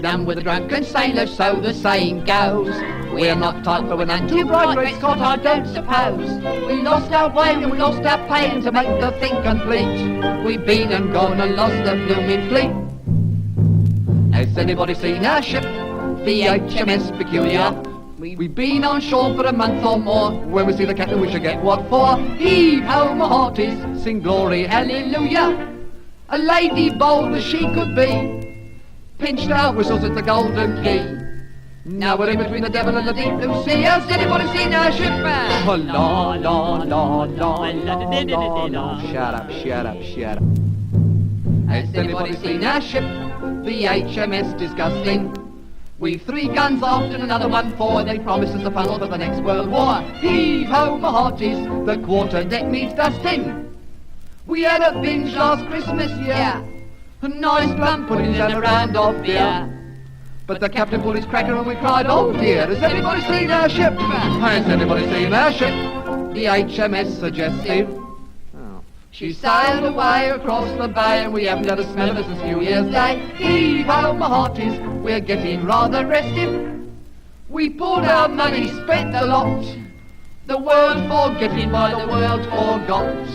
be done with the drunken sailors, so the saying goes. We're not type for none too bright, great Scott, I don't suppose. We lost our way and we lost our pain to make the thing complete. We've been and gone and lost the blooming fleet. Has anybody seen our ship, the HMS Peculiar? We've been on shore for a month or more. When we see the captain we should get what for. Heave ho my hearties, sing glory, hallelujah. A lady bold as she could be pinched our whistles at the Golden Key. Now we're in between the devil and the deep blue sea. Has anybody seen our ship? Oh, la, la, la, la, la, la. Shut up, shut up, shut up. Has anybody seen our ship, the HMS Disgusting? We've 3 guns aft and another one forward. They promise us a funnel for the next World War. Heave ho my hearties, the quarter deck needs dusting. We had a binge last Christmas, yeah. A nice plum pudding and a round of beer. But the captain pulled his cracker and we cried, oh dear. Has anybody seen our ship? Has anybody seen our ship? The HMS Suggestive. She sailed away across the bay and we haven't had a smell of her since New Year's Day. Heave ho my hearties, we're getting rather restive. We pulled our money, spent a lot. The world forgetting by the world forgot.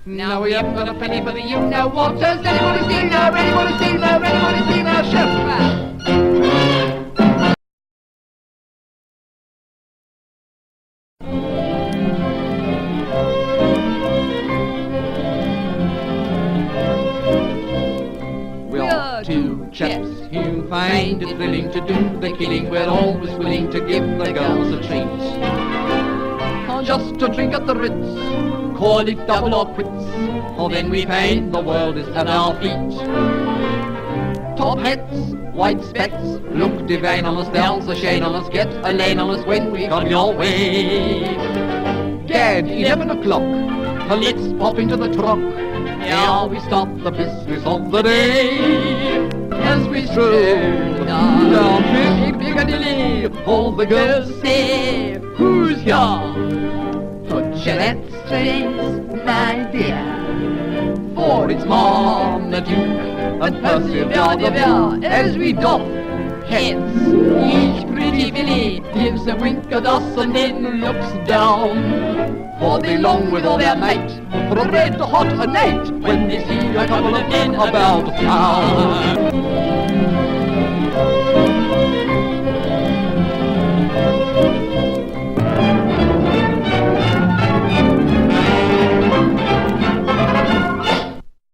Now we haven't got a penny for the you-know-what. Has anybody seen our ship? We're 2 chaps who find it thrilling to do the killing. We're always willing to give the girls a treat. Just to drink at the Ritz, call it double or quits, or then we paint the world is at our feet. Top hats, white specs, look divine on us, there's a shade on us, get a lane on us when we come your way. Gad, 11 o'clock, let's pop into the truck. Here we start the business of the day. As we stroll down Piccadilly, all the girls say, who's here? Put your let's strings, my dear, for it's Marmaduke and Persevere the Bear. As we doff heads, each pretty Billy gives a wink at us and then looks down. For they long with all their might for a red hot night when they see a couple of men about town.